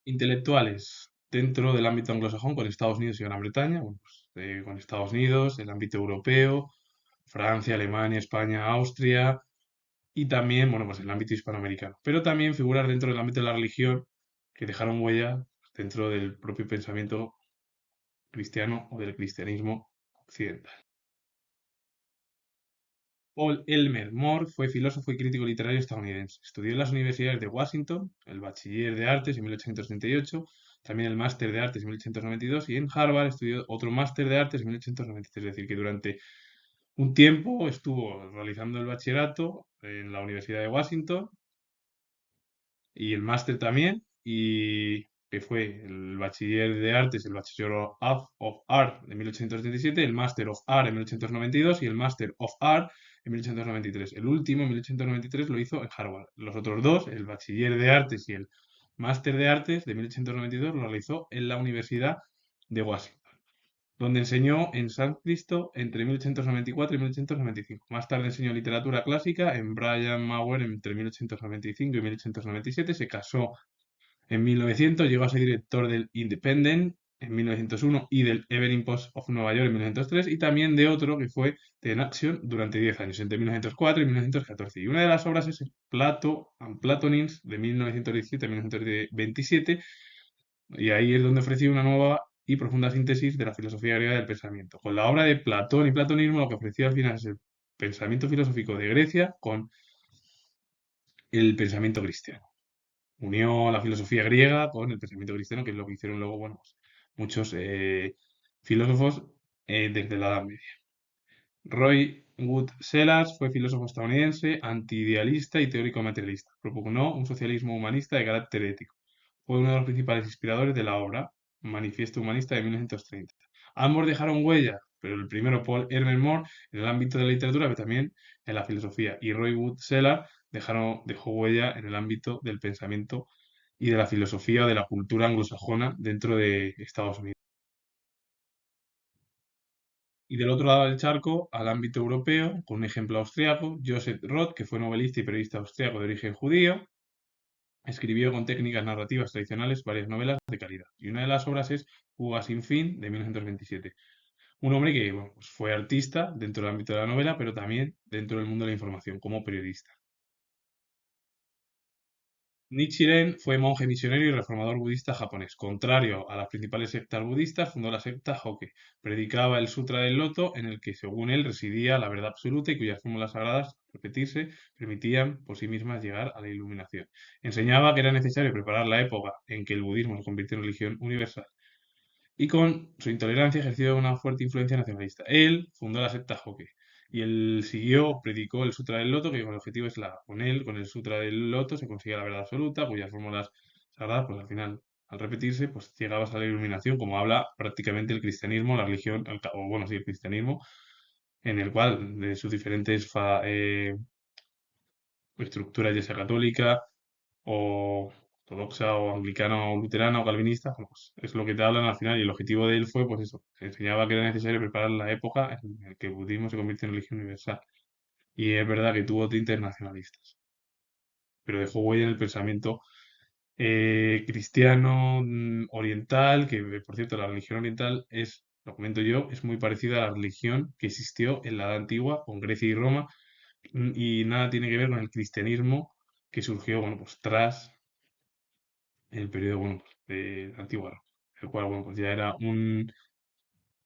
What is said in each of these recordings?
Intelectuales dentro del ámbito anglosajón con Estados Unidos y Gran Bretaña, bueno, pues, con Estados Unidos, el ámbito europeo, Francia, Alemania, España, Austria y también, bueno, pues el ámbito hispanoamericano. Pero también figurar dentro del ámbito de la religión que dejaron huella dentro del propio pensamiento cristiano o del cristianismo occidental. Paul Elmer More fue filósofo y crítico literario estadounidense. Estudió en las universidades de Washington, el bachiller de artes en 1838, también el máster de artes en 1892 y en Harvard estudió otro máster de artes en 1893. Es decir, que durante un tiempo estuvo realizando el bachillerato en la Universidad de Washington y el máster también, y que fue el bachiller de artes, el Bachelor of Art de 1877, el Master of Art en 1892 y el Master of Art en 1893. El último, en 1893, lo hizo en Harvard. Los otros dos, el bachiller de artes y el Máster de artes de 1892, lo realizó en la Universidad de Washington, donde enseñó en San Cristo entre 1894 y 1895. Más tarde enseñó literatura clásica en Bryan Mawr entre 1895 y 1897. Se casó en 1900, llegó a ser director del Independent en 1901 y del Evening Post of Nueva York en 1903 y también de otro que fue The Action durante 10 años, entre 1904 y 1914. Y una de las obras es Plato and Platonins de 1917 a 1927, y ahí es donde ofreció una nueva y profunda síntesis de la filosofía griega del pensamiento. Con la obra de Platón y Platonismo lo que ofreció al final es el pensamiento filosófico de Grecia con el pensamiento cristiano. Unió la filosofía griega con el pensamiento cristiano, que es lo que hicieron luego, bueno, pues, muchos filósofos desde la Edad Media. Roy Wood Sellars fue filósofo estadounidense, antiidealista y teórico materialista. Propugnó un socialismo humanista de carácter ético. Fue uno de los principales inspiradores de la obra Manifiesto Humanista de 1930. Ambos dejaron huella, pero el primero, Paul Ernest Moore, en el ámbito de la literatura, pero también en la filosofía. Y Roy Wood Sellars dejó huella en el ámbito del pensamiento y de la filosofía o de la cultura anglosajona dentro de Estados Unidos. Y del otro lado del charco, al ámbito europeo, con un ejemplo austriaco, Joseph Roth, que fue novelista y periodista austriaco de origen judío, escribió con técnicas narrativas tradicionales varias novelas de calidad. Y una de las obras es Fuga sin fin, de 1927. Un hombre que bueno, pues fue artista dentro del ámbito de la novela, pero también dentro del mundo de la información como periodista. Nichiren fue monje misionero y reformador budista japonés. Contrario a las principales sectas budistas, fundó la secta Hokke. Predicaba el Sutra del Loto, en el que, según él, residía la verdad absoluta y cuyas fórmulas sagradas, al repetirse, permitían por sí mismas llegar a la iluminación. Enseñaba que era necesario preparar la época en que el budismo se convirtió en religión universal, y con su intolerancia ejerció una fuerte influencia nacionalista. Él fundó la secta Hokke y él predicó el Sutra del Loto, que con el objetivo es con él, con el Sutra del Loto, se consigue la verdad absoluta, cuyas fórmulas sagradas, pues al final, al repetirse, pues llegabas a la iluminación, como habla prácticamente el cristianismo, la religión, o bueno, sí, el cristianismo, en el cual, de sus diferentes estructuras, ya sea católica, o ortodoxa o anglicana o luterana o calvinista, bueno, pues es lo que te hablan al final y el objetivo de él fue pues eso, enseñaba que era necesario preparar la época en la que el budismo se convirtió en religión universal. Y es verdad que tuvo tintes nacionalistas, pero dejó huella en el pensamiento cristiano oriental, que por cierto la religión oriental es, lo comento yo, es muy parecida a la religión que existió en la Edad Antigua con Grecia y Roma, y nada tiene que ver con el cristianismo que surgió, bueno, pues tras el periodo, bueno, pues, de la antigua Roma, el cual, bueno, pues ya era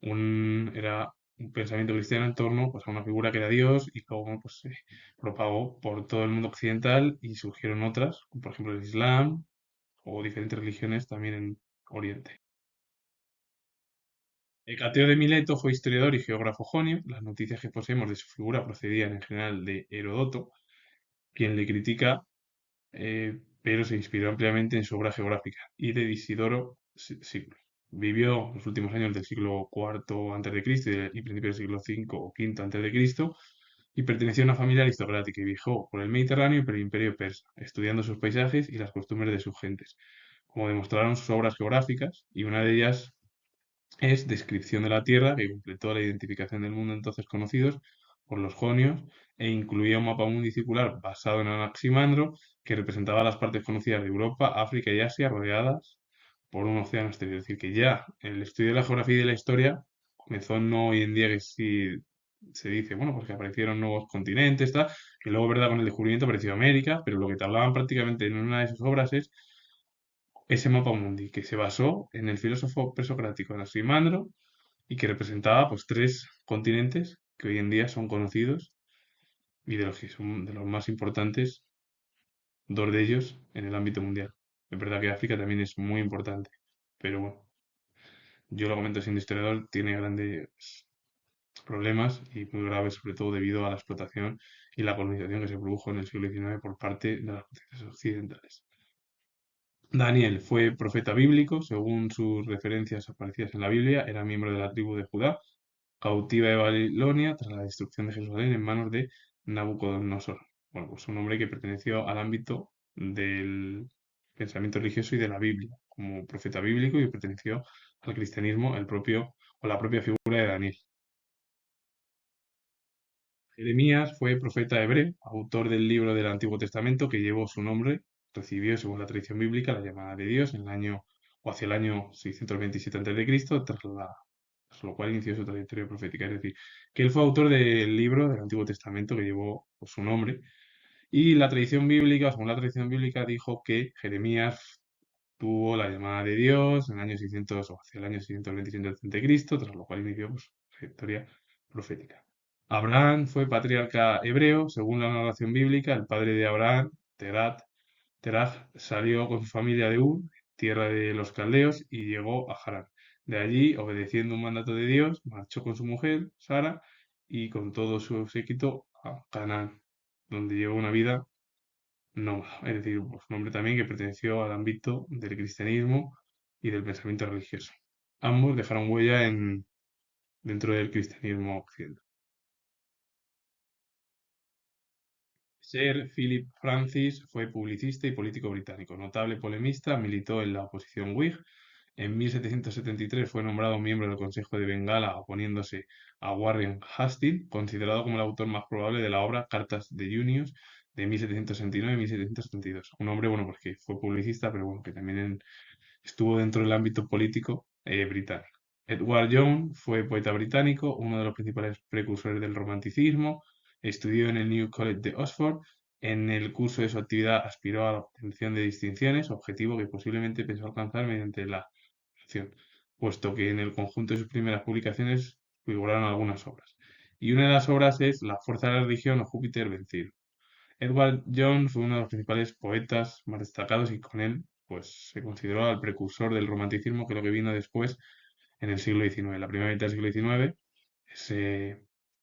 era un pensamiento cristiano en torno pues, a una figura que era Dios, y luego, bueno, pues se propagó por todo el mundo occidental y surgieron otras, como por ejemplo el Islam o diferentes religiones también en Oriente. Hecateo de Mileto fue historiador y geógrafo jonio. Las noticias que poseemos de su figura procedían en general de Heródoto, quien le critica, pero se inspiró ampliamente en su obra geográfica, y de Isidoro Sículo. Vivió los últimos años del siglo IV a.C. y principios del siglo V o V a.C. y pertenecía a una familia aristocrática y viajó por el Mediterráneo y por el Imperio Persa, estudiando sus paisajes y las costumbres de sus gentes, como demostraron sus obras geográficas, y una de ellas es Descripción de la Tierra, que completó la identificación del mundo entonces conocidos por los jonios e incluía un mapa circular basado en Anaximandro que representaba las partes conocidas de Europa, África y Asia rodeadas por un océano exterior. Es decir, que ya el estudio de la geografía y de la historia comenzó no hoy en día que sí se dice, bueno, porque aparecieron nuevos continentes, tal, que luego, verdad, con el descubrimiento apareció América, pero lo que te hablaban prácticamente en una de sus obras es ese mapa mundi, que se basó en el filósofo presocrático Anaximandro y que representaba pues tres continentes que hoy en día son conocidos y de los que son de los más importantes, dos de ellos en el ámbito mundial. Es verdad que África también es muy importante, pero bueno, yo lo comento siendo historiador, tiene grandes problemas y muy graves, sobre todo debido a la explotación y la colonización que se produjo en el siglo XIX por parte de las potencias occidentales. Daniel fue profeta bíblico, según sus referencias aparecidas en la Biblia, era miembro de la tribu de Judá, cautiva de Babilonia tras la destrucción de Jerusalén en manos de Nabucodonosor. Bueno, pues un hombre que perteneció al ámbito del pensamiento religioso y de la Biblia, como profeta bíblico y perteneció al cristianismo el propio o la propia figura de Daniel. Jeremías fue profeta hebreo, autor del libro del Antiguo Testamento que llevó su nombre, recibió, según la tradición bíblica, la llamada de Dios en el año o hacia el año 627 a.C., tras lo cual inició su trayectoria profética. Es decir, que él fue autor del libro del Antiguo Testamento que llevó pues, su nombre. Y la tradición bíblica, según la tradición bíblica, dijo que Jeremías tuvo la llamada de Dios en el año 600 o hacia el año 627 a.C., tras lo cual inició pues, su trayectoria profética. Abraham fue patriarca hebreo, según la narración bíblica, el padre de Abraham, Teraj, salió con su familia de Ur, tierra de los caldeos, y llegó a Harán. De allí, obedeciendo un mandato de Dios, marchó con su mujer, Sara, y con todo su séquito a Canaán, donde llevó una vida nómada, es decir, pues, un hombre también que perteneció al ámbito del cristianismo y del pensamiento religioso. Ambos dejaron huella dentro del cristianismo occidental. Sir Philip Francis fue publicista y político británico, notable polemista, militó en la oposición Whig. En 1773 fue nombrado miembro del Consejo de Bengala oponiéndose a Warren Hastings, considerado como el autor más probable de la obra Cartas de Junius de 1769 y 1772. Un hombre, bueno, pues que fue publicista, pero bueno, que también estuvo dentro del ámbito político británico. Edward Young fue poeta británico, uno de los principales precursores del romanticismo, estudió en el New College de Oxford. En el curso de su actividad aspiró a la obtención de distinciones, objetivo que posiblemente pensó alcanzar mediante la acción, puesto que en el conjunto de sus primeras publicaciones figuraron algunas obras. Y una de las obras es La fuerza de la religión o Júpiter vencido. Edward Jones fue uno de los principales poetas más destacados y con él pues, se consideró el precursor del romanticismo, que es lo que vino después en el siglo XIX, la primera mitad del siglo XIX, ese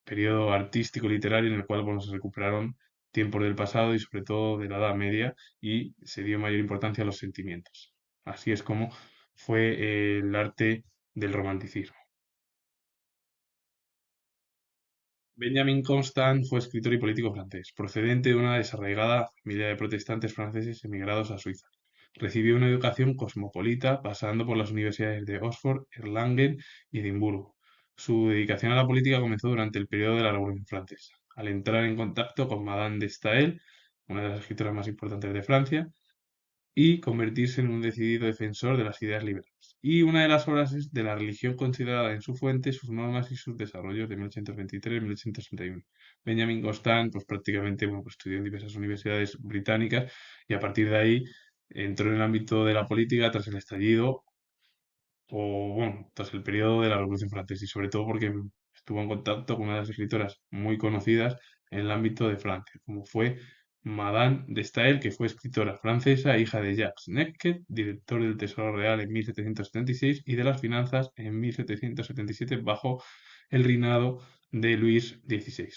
periodo artístico literario en el cual bueno, se recuperaron tiempos del pasado y sobre todo de la Edad Media y se dio mayor importancia a los sentimientos. Así es como fue el arte del romanticismo. Benjamin Constant fue escritor y político francés, procedente de una desarraigada familia de protestantes franceses emigrados a Suiza. Recibió una educación cosmopolita, pasando por las universidades de Oxford, Erlangen y Edimburgo. Su dedicación a la política comenzó durante el periodo de la Revolución Francesa, al entrar en contacto con Madame de Staël, una de las escritoras más importantes de Francia, y convertirse en un decidido defensor de las ideas liberales. Y una de las obras es de la religión considerada en su fuente, sus normas y sus desarrollos de 1823-1861. Benjamin Constant, pues prácticamente bueno, pues estudió en diversas universidades británicas y a partir de ahí entró en el ámbito de la política tras el estallido o bueno, tras el periodo de la Revolución Francesa y sobre todo porque estuvo en contacto con una de las escritoras muy conocidas en el ámbito de Francia, como fue Madame de Staël, que fue escritora francesa, hija de Jacques Necker, director del Tesoro Real en 1776 y de las finanzas en 1777 bajo el reinado de Luis XVI.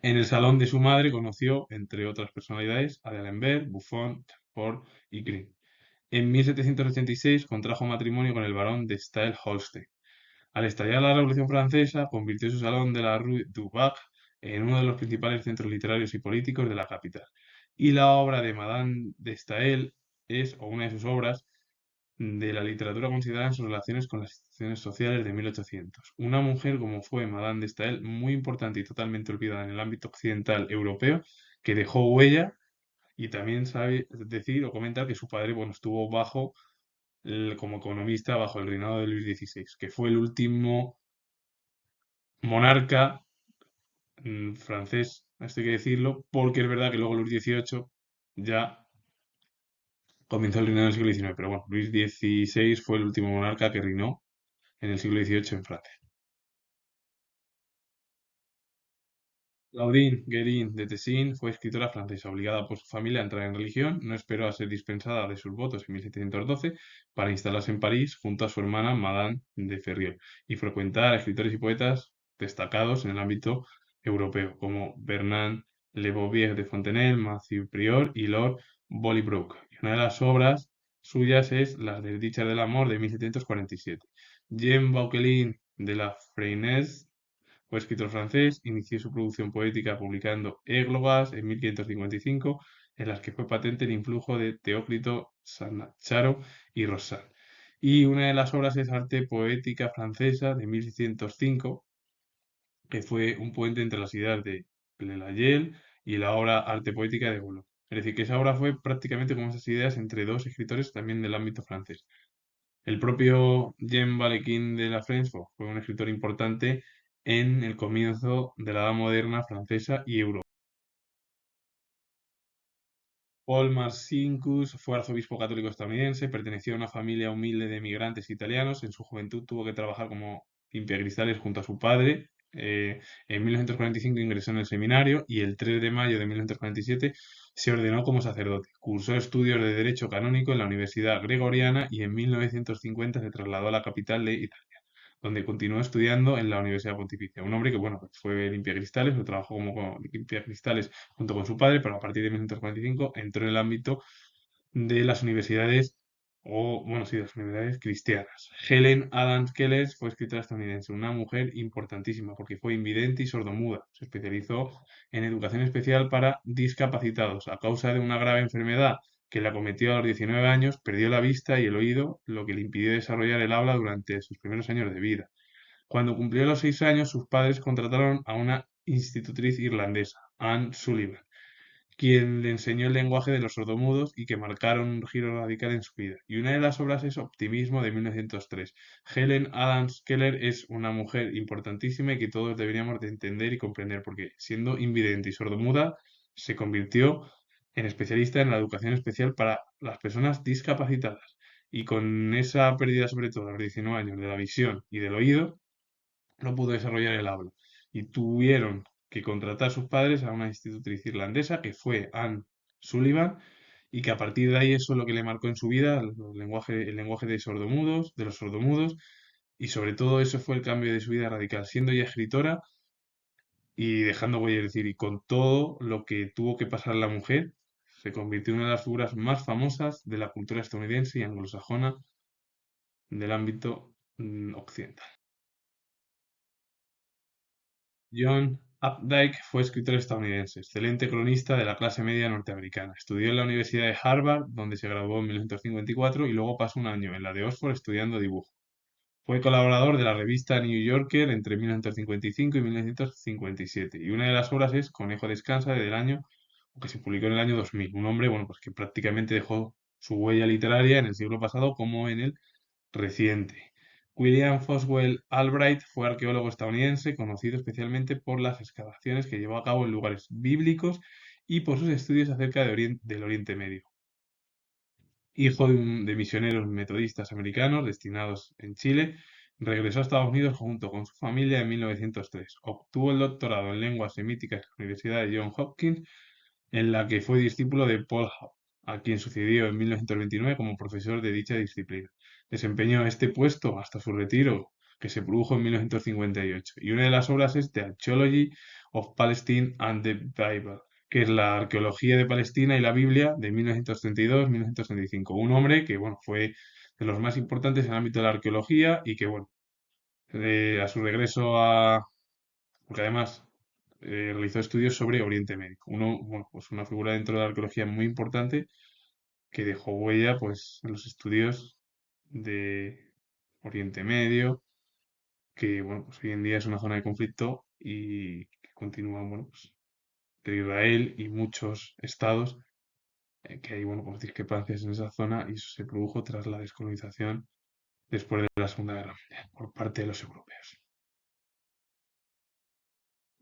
En el salón de su madre conoció, entre otras personalidades, a D'Alembert, Buffon, Ford y Green. En 1786 contrajo matrimonio con el barón de Staël-Holstein. Al estallar la Revolución Francesa, convirtió su salón de la Rue du Bac en uno de los principales centros literarios y políticos de la capital. Y la obra de Madame de Staël es, o una de sus obras, de la literatura considerada en sus relaciones con las instituciones sociales de 1800. Una mujer como fue Madame de Staël, muy importante y totalmente olvidada en el ámbito occidental europeo, que dejó huella y también sabe decir o comentar que su padre bueno, estuvo bajo como economista bajo el reinado de Luis XVI, que fue el último monarca francés, esto hay que decirlo, porque es verdad que luego Luis XVIII ya comenzó el reinado en el siglo XIX, pero bueno, Luis XVI fue el último monarca que reinó en el siglo XVIII en Francia. Claudine Guérin de Tessin fue escritora francesa, obligada por su familia a entrar en religión, no esperó a ser dispensada de sus votos en 1712 para instalarse en París junto a su hermana Madame de Ferriol y frecuentar a escritores y poetas destacados en el ámbito europeo, como Bernard Le Bovier de Fontenelle, Matthew Prior y Lord Bolingbroke. Y una de las obras suyas es Las desdichas del amor de 1747. Jean Vauquelin de la Fresnaye fue escritor francés, inició su producción poética publicando églogas en 1555, en las que fue patente el influjo de Teócrito, Sannacharo y Ronsard. Y una de las obras es Arte Poética Francesa de 1605, que fue un puente entre las ideas de Layel y la obra Arte Poética de Gounod. Es decir, que esa obra fue prácticamente como esas ideas entre dos escritores también del ámbito francés. El propio Jean Valequin de la Fresno fue un escritor importante en el comienzo de la Edad Moderna francesa y europea. Paul Marcinkus fue arzobispo católico estadounidense, perteneció a una familia humilde de emigrantes italianos. En su juventud tuvo que trabajar como limpiacristales junto a su padre. En 1945 ingresó en el seminario y el 3 de mayo de 1947 se ordenó como sacerdote. Cursó estudios de Derecho Canónico en la Universidad Gregoriana y en 1950 se trasladó a la capital de Italia, donde continuó estudiando en la Universidad Pontificia. Un hombre que, bueno, fue limpiacristales, o trabajó como limpiacristales junto con su padre, pero a partir de 1945 entró en el ámbito de las universidades, o bueno, sí, de las universidades cristianas. Helen Adams Keller fue escritora estadounidense, una mujer importantísima porque fue invidente y sordomuda. Se especializó en educación especial para discapacitados. A causa de una grave enfermedad que la cometió a los 19 años, perdió la vista y el oído, lo que le impidió desarrollar el habla durante sus primeros años de vida. Cuando cumplió los 6 años, sus padres contrataron a una institutriz irlandesa, Anne Sullivan, quien le enseñó el lenguaje de los sordomudos y que marcaron un giro radical en su vida. Y una de las obras es Optimismo de 1903. Helen Adams Keller es una mujer importantísima y que todos deberíamos de entender y comprender porque siendo invidente y sordomuda se convirtió en especialista en la educación especial para las personas discapacitadas. Y con esa pérdida, sobre todo a los 19 años, de la visión y del oído, no pudo desarrollar el habla y tuvieron que contratar sus padres a una institutriz irlandesa que fue Anne Sullivan y que a partir de ahí eso es lo que le marcó en su vida, el lenguaje de sordomudos, de los sordomudos y sobre todo eso fue el cambio de su vida radical, siendo ella escritora y dejando huella, es decir, y con todo lo que tuvo que pasar la mujer, se convirtió en una de las figuras más famosas de la cultura estadounidense y anglosajona del ámbito occidental. John Updike fue escritor estadounidense, excelente cronista de la clase media norteamericana. Estudió en la Universidad de Harvard, donde se graduó en 1954 y cuatro, y luego pasó un año en la de Oxford estudiando dibujo. Fue colaborador de la revista New Yorker entre 1955 y 1957 y una de las obras es Conejo descansa del año que se publicó en el año 2000. Un hombre, bueno, pues que prácticamente dejó su huella literaria en el siglo pasado como en el reciente. William Foswell Albright fue arqueólogo estadounidense, conocido especialmente por las excavaciones que llevó a cabo en lugares bíblicos y por sus estudios acerca del Oriente Medio. Hijo de misioneros metodistas americanos destinados en Chile, regresó a Estados Unidos junto con su familia en 1903. Obtuvo el doctorado en lenguas semíticas en la Universidad de Johns Hopkins, en la que fue discípulo de Paul Howe, a quien sucedió en 1929 como profesor de dicha disciplina. Desempeñó este puesto hasta su retiro, que se produjo en 1958, y una de las obras es The Archaeology of Palestine and the Bible, que es la arqueología de Palestina y la Biblia de 1932-1935. Un hombre que, bueno, fue de los más importantes en el ámbito de la arqueología y que, bueno, a su regreso a... porque además realizó estudios sobre Oriente Medio. Uno, bueno, pues una figura dentro de la arqueología muy importante que dejó huella, pues, en los estudios de Oriente Medio, que, bueno, pues hoy en día es una zona de conflicto y que continúa, bueno, pues, entre Israel y muchos estados que hay, bueno, pues discrepancias en esa zona y eso se produjo tras la descolonización después de la Segunda Guerra Mundial por parte de los europeos.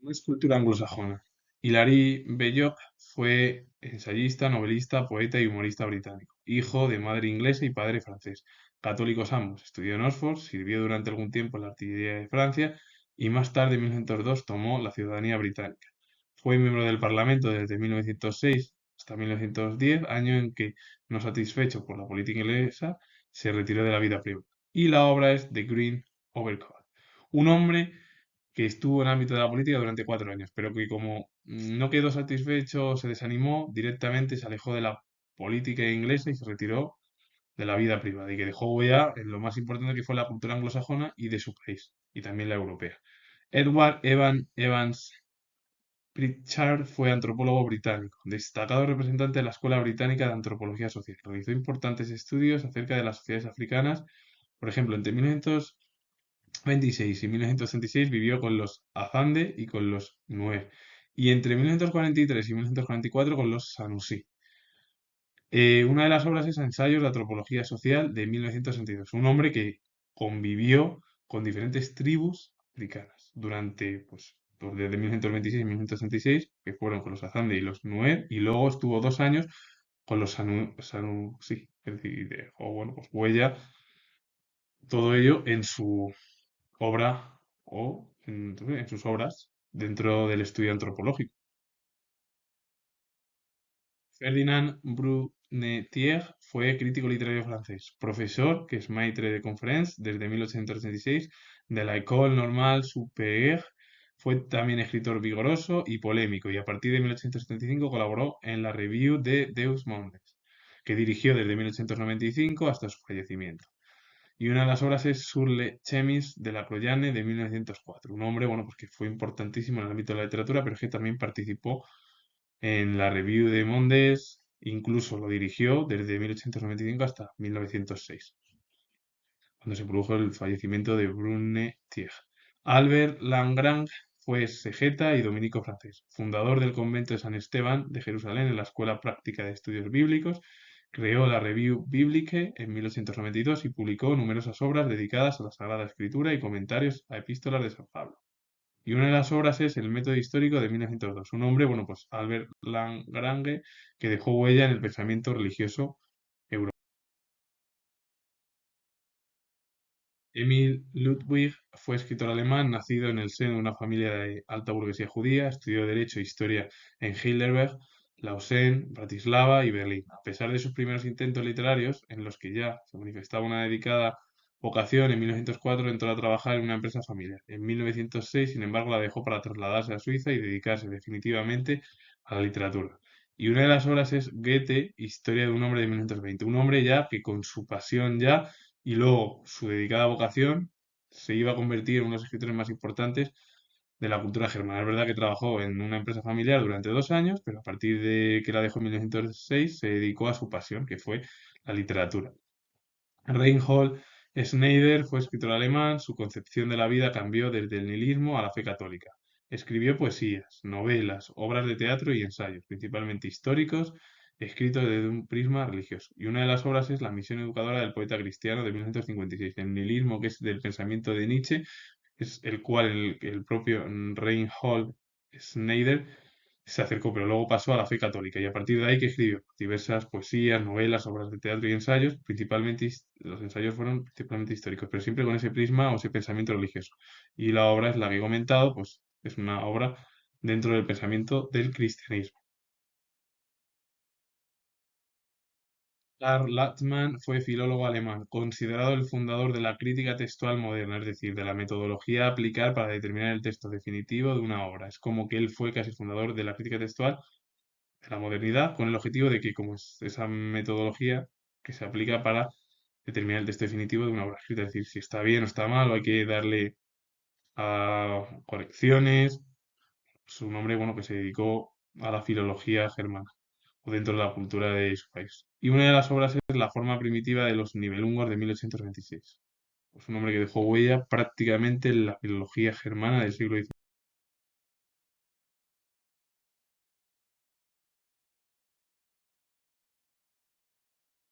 Una escultura anglosajona. Hilary Belloc fue ensayista, novelista, poeta y humorista británico, hijo de madre inglesa y padre francés, católicos ambos. Estudió en Oxford, sirvió durante algún tiempo en la artillería de Francia y más tarde, en 1902, tomó la ciudadanía británica. Fue miembro del Parlamento desde 1906 hasta 1910, año en que, no satisfecho por la política inglesa, se retiró de la vida privada. Y la obra es The Green Overcoat. Un hombre que estuvo en el ámbito de la política durante 4 años, pero que como no quedó satisfecho, se desanimó, directamente se alejó de la política inglesa y se retiró de la vida privada y que dejó huella en lo más importante que fue la cultura anglosajona y de su país, y también la europea. Edward Evans Pritchard fue antropólogo británico, destacado representante de la Escuela Británica de Antropología Social. Realizó importantes estudios acerca de las sociedades africanas. Por ejemplo, entre 1926 y 1936 vivió con los Azande y con los Nuer, y entre 1943 y 1944 con los Sanusí. Una de las obras es Ensayos de Antropología Social de 1962, un hombre que convivió con diferentes tribus africanas durante, pues desde 1926 y 1966, que fueron con los Azande y los Nuer, y luego estuvo 2 años con los Sanusí, es decir, dejó, bueno, pues huella todo ello en su obra o en sus obras dentro del estudio antropológico. Ferdinand Brunetière fue crítico literario francés, profesor, que es maître de conférences desde 1836 de la École Normale Supérieure. Fue también escritor vigoroso y polémico y a partir de 1875 colaboró en la Revue de Deux Mondes, que dirigió desde 1895 hasta su fallecimiento. Y una de las obras es Sur les chemins de la Croyane de 1904. Un hombre, bueno, pues que fue importantísimo en el ámbito de la literatura, pero que también participó en la Revue de Mondes, incluso lo dirigió desde 1895 hasta 1906, cuando se produjo el fallecimiento de Brunetière. Albert Lagrange fue exegeta y dominico francés, fundador del convento de San Esteban de Jerusalén en la Escuela Práctica de Estudios Bíblicos. Creó la Revue Biblique en 1892 y publicó numerosas obras dedicadas a la Sagrada Escritura y comentarios a epístolas de San Pablo. Y una de las obras es El método histórico de 1902. Un hombre, bueno, pues Albert Lagrange, que dejó huella en el pensamiento religioso europeo. Emil Ludwig fue escritor alemán, nacido en el seno de una familia de alta burguesía judía, estudió Derecho e Historia en Heidelberg, Lausanne, Bratislava y Berlín. A pesar de sus primeros intentos literarios, en los que ya se manifestaba una dedicada vocación, en 1904 entró a trabajar en una empresa familiar. En 1906, sin embargo, la dejó para trasladarse a Suiza y dedicarse definitivamente a la literatura. Y una de las obras es Goethe, Historia de un hombre de 1920. Un hombre ya que con su pasión ya y luego su dedicada vocación se iba a convertir en uno de los escritores más importantes de la cultura germana. Es verdad que trabajó en una empresa familiar durante 2 años, pero a partir de que la dejó en 1906 se dedicó a su pasión, que fue la literatura. Reinhold Schneider fue escritor alemán, su concepción de la vida cambió desde el nihilismo a la fe católica. Escribió poesías, novelas, obras de teatro y ensayos, principalmente históricos, escritos desde un prisma religioso. Y una de las obras es La misión educadora del poeta cristiano de 1956. El nihilismo, que es del pensamiento de Nietzsche, es el cual el propio Reinhold Schneider se acercó, pero luego pasó a la fe católica y a partir de ahí que escribió diversas poesías, novelas, obras de teatro y ensayos, principalmente los ensayos fueron principalmente históricos, pero siempre con ese prisma o ese pensamiento religioso. Y la obra es la que he comentado, pues es una obra dentro del pensamiento del cristianismo. Karl Landmann fue filólogo alemán, considerado el fundador de la crítica textual moderna, es decir, de la metodología a aplicar para determinar el texto definitivo de una obra. Es como que él fue casi fundador de la crítica textual de la modernidad con el objetivo de que, como es esa metodología que se aplica para determinar el texto definitivo de una obra escrita, es decir, si está bien o está mal, o hay que darle a correcciones. Su nombre, bueno, que se dedicó a la filología germana o dentro de la cultura de su país. Y una de las obras es La forma primitiva de los Nibelungos de 1826. Es un hombre que dejó huella prácticamente en la filología germana del siglo XIX.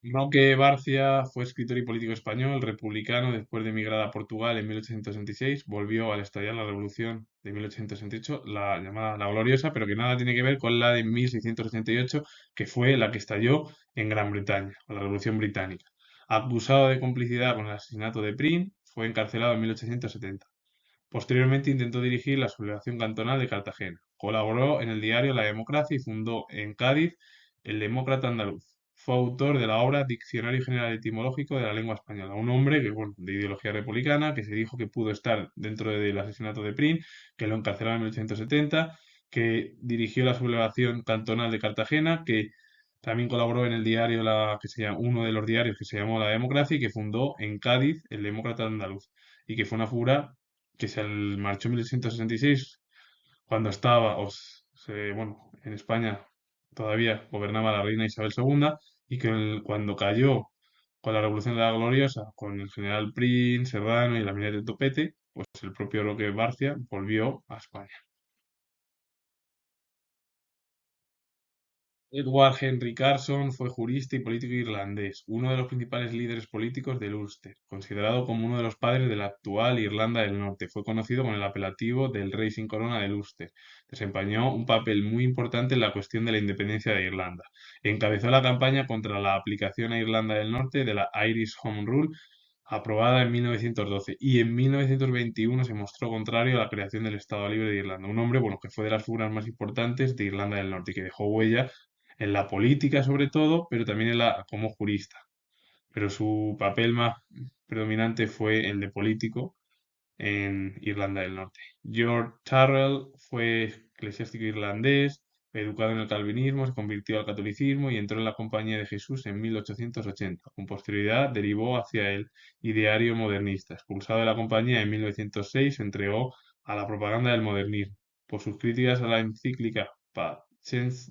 Roque Barcia fue escritor y político español, republicano, después de emigrar a Portugal en 1866, volvió al estallar la Revolución de 1868, la llamada La Gloriosa, pero que nada tiene que ver con la de 1688, que fue la que estalló en Gran Bretaña, con la Revolución Británica. Acusado de complicidad con el asesinato de Prim, fue encarcelado en 1870. Posteriormente intentó dirigir la sublevación cantonal de Cartagena. Colaboró en el diario La Democracia y fundó en Cádiz el Demócrata Andaluz. Fue autor de la obra Diccionario General Etimológico de la Lengua Española. Un hombre que, bueno, de ideología republicana, que se dijo que pudo estar dentro del asesinato de Prim, que lo encarcelaron en 1870, que dirigió la sublevación cantonal de Cartagena, que también colaboró en el diario, uno de los diarios que se llamó La Democracia y que fundó en Cádiz el Demócrata Andaluz. Y que fue una figura que se marchó en 1666 cuando estaba, bueno, en España todavía gobernaba la reina Isabel II y que cuando cayó con la Revolución de la Gloriosa, con el general Prim, Serrano y la minera de Topete, pues el propio Roque Barcia volvió a España. Edward Henry Carson fue jurista y político irlandés, uno de los principales líderes políticos del Ulster, considerado como uno de los padres de la actual Irlanda del Norte. Fue conocido con el apelativo del Rey sin corona del Ulster. Desempeñó un papel muy importante en la cuestión de la independencia de Irlanda. Encabezó la campaña contra la aplicación a Irlanda del Norte de la Irish Home Rule, aprobada en 1912, y en 1921 se mostró contrario a la creación del Estado Libre de Irlanda. Un hombre, bueno, que fue de las figuras más importantes de Irlanda del Norte y que dejó huella en la política sobre todo, pero también como jurista. Pero su papel más predominante fue el de político en Irlanda del Norte. George Tyrrell fue eclesiástico irlandés, educado en el calvinismo, se convirtió al catolicismo y entró en la Compañía de Jesús en 1880. Con posterioridad derivó hacia el ideario modernista. Expulsado de la compañía en 1906, se entregó a la propaganda del modernismo. Por sus críticas a la encíclica Patience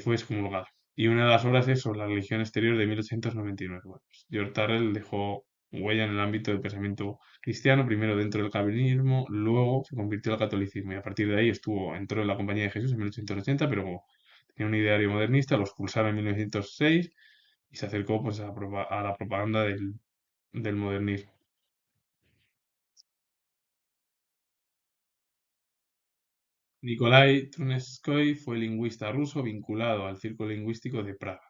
fue excomulgado. Y una de las obras es sobre la religión exterior de 1899. Bueno, pues George Tyrrell dejó huella en el ámbito del pensamiento cristiano, primero dentro del calvinismo, luego se convirtió al catolicismo y a partir de ahí entró en la Compañía de Jesús en 1880, pero como tenía un ideario modernista, lo expulsaron en 1906 y se acercó pues a la propaganda del modernismo. Nikolai Trunskoi fue lingüista ruso vinculado al Círculo Lingüístico de Praga.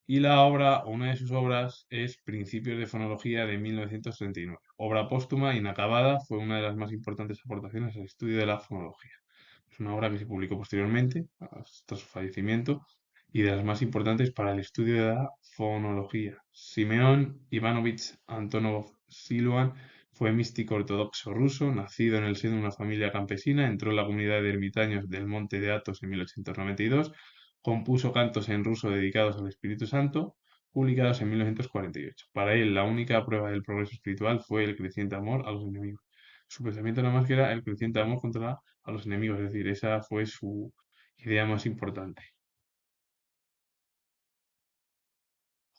Y la obra, o una de sus obras, es Principios de Fonología de 1939. Obra póstuma, inacabada, fue una de las más importantes aportaciones al estudio de la fonología. Es una obra que se publicó posteriormente, hasta su fallecimiento, y de las más importantes para el estudio de la fonología. Simeón Ivanovich Antonov Siluan fue místico ortodoxo ruso, nacido en el seno de una familia campesina, entró en la comunidad de ermitaños del Monte de Athos en 1892, compuso cantos en ruso dedicados al Espíritu Santo, publicados en 1948. Para él, la única prueba del progreso espiritual fue el creciente amor a los enemigos. Su pensamiento nada más que era el creciente amor a los enemigos, es decir, esa fue su idea más importante.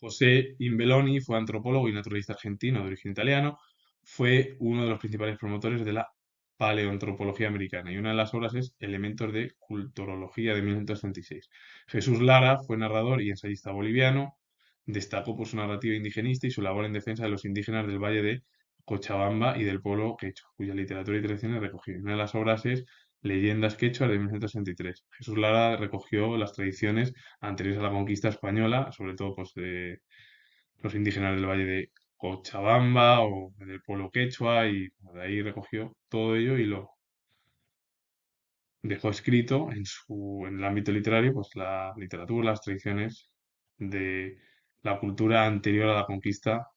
José Imbeloni fue antropólogo y naturalista argentino de origen italiano. Fue uno de los principales promotores de la paleoantropología americana y una de las obras es Elementos de Culturología de 1936. Jesús Lara fue narrador y ensayista boliviano. Destacó por su narrativa indigenista y su labor en defensa de los indígenas del Valle de Cochabamba y del pueblo quechua, cuya literatura y tradiciones recogió. Una de las obras es Leyendas quechuas de 1963. Jesús Lara recogió las tradiciones anteriores a la conquista española, sobre todo pues, de los indígenas del Valle de Cochabamba o del pueblo quechua, y de ahí recogió todo ello y lo dejó escrito en el ámbito literario, pues la literatura, las tradiciones de la cultura anterior a la conquista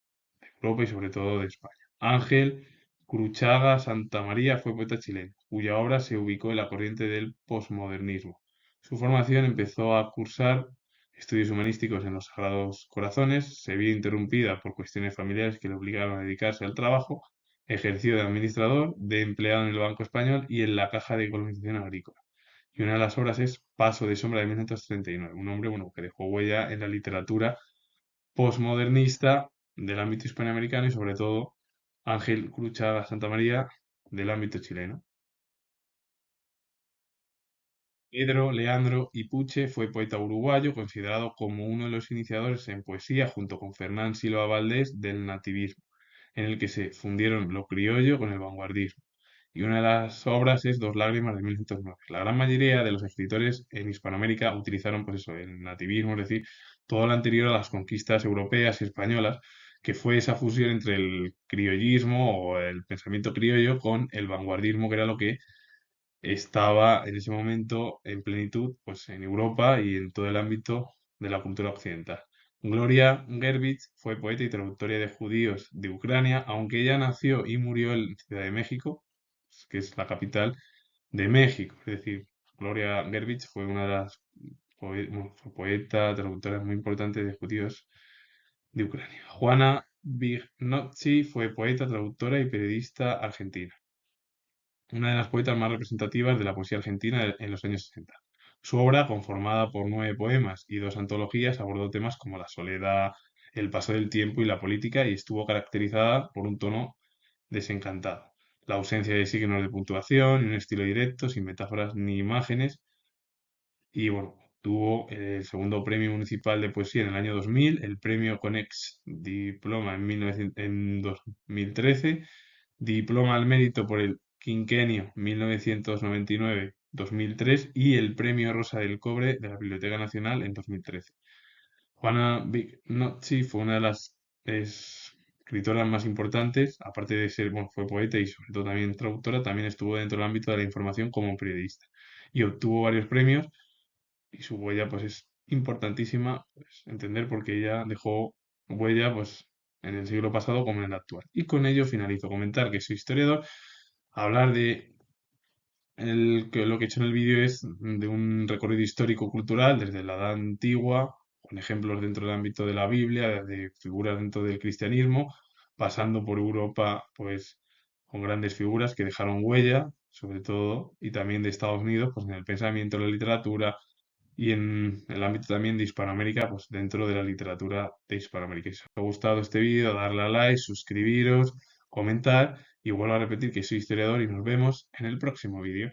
de Europa y sobre todo de España. Ángel Cruchaga Santamaría fue poeta chileno, cuya obra se ubicó en la corriente del posmodernismo. Su formación empezó a cursar estudios humanísticos en los Sagrados Corazones, se vio interrumpida por cuestiones familiares que le obligaron a dedicarse al trabajo, ejerció de administrador, de empleado en el Banco Español y en la Caja de Colonización Agrícola. Y una de las obras es Paso de Sombra de 1939, un hombre bueno, que dejó huella en la literatura posmodernista del ámbito hispanoamericano y sobre todo Ángel Cruchaga Santamaría del ámbito chileno. Pedro Leandro Ipuche fue poeta uruguayo, considerado como uno de los iniciadores en poesía, junto con Fernán Silva Valdés, del nativismo, en el que se fundieron lo criollo con el vanguardismo. Y una de las obras es Dos lágrimas de 1909. La gran mayoría de los escritores en Hispanoamérica utilizaron, pues eso, el nativismo, es decir, todo lo anterior a las conquistas europeas y españolas, que fue esa fusión entre el criollismo o el pensamiento criollo con el vanguardismo, que era lo que estaba en ese momento en plenitud, pues en Europa y en todo el ámbito de la cultura occidental. Gloria Gerbich fue poeta y traductora de judíos de Ucrania, aunque ella nació y murió en Ciudad de México, que es la capital de México. Es decir, Gloria Gerbich fue una de las bueno, fue poeta, traductora muy importante de judíos de Ucrania. Juana Vignozzi fue poeta, traductora y periodista argentina, una de las poetas más representativas de la poesía argentina en los años 60. Su obra, conformada por 9 poemas y 2 antologías, abordó temas como la soledad, el paso del tiempo y la política, y estuvo caracterizada por un tono desencantado, la ausencia de signos de puntuación y un estilo directo, sin metáforas ni imágenes. Y bueno, tuvo el segundo premio municipal de poesía en el año 2000, el premio Conex Diploma en 2013, diploma al mérito por el quinquenio 1999-2003 y el premio Rosa del Cobre de la Biblioteca Nacional en 2013. Juana Vignozzi fue una de las escritoras más importantes, aparte de ser, bueno, fue poeta y sobre todo también traductora, también estuvo dentro del ámbito de la información como periodista y obtuvo varios premios, y su huella pues es importantísima, pues, entender porque ella dejó huella pues en el siglo pasado como en el actual. Y con ello finalizo. Comentar que soy historiador, hablar de que lo que he hecho en el vídeo es de un recorrido histórico-cultural desde la Edad Antigua, con ejemplos dentro del ámbito de la Biblia, de figuras dentro del cristianismo, pasando por Europa, pues con grandes figuras que dejaron huella, sobre todo, y también de Estados Unidos, pues en el pensamiento, la literatura, y en el ámbito también de Hispanoamérica, pues dentro de la literatura de Hispanoamérica. Si os ha gustado este vídeo, darle a like, suscribiros, comentar, y vuelvo a repetir que soy historiador y nos vemos en el próximo vídeo.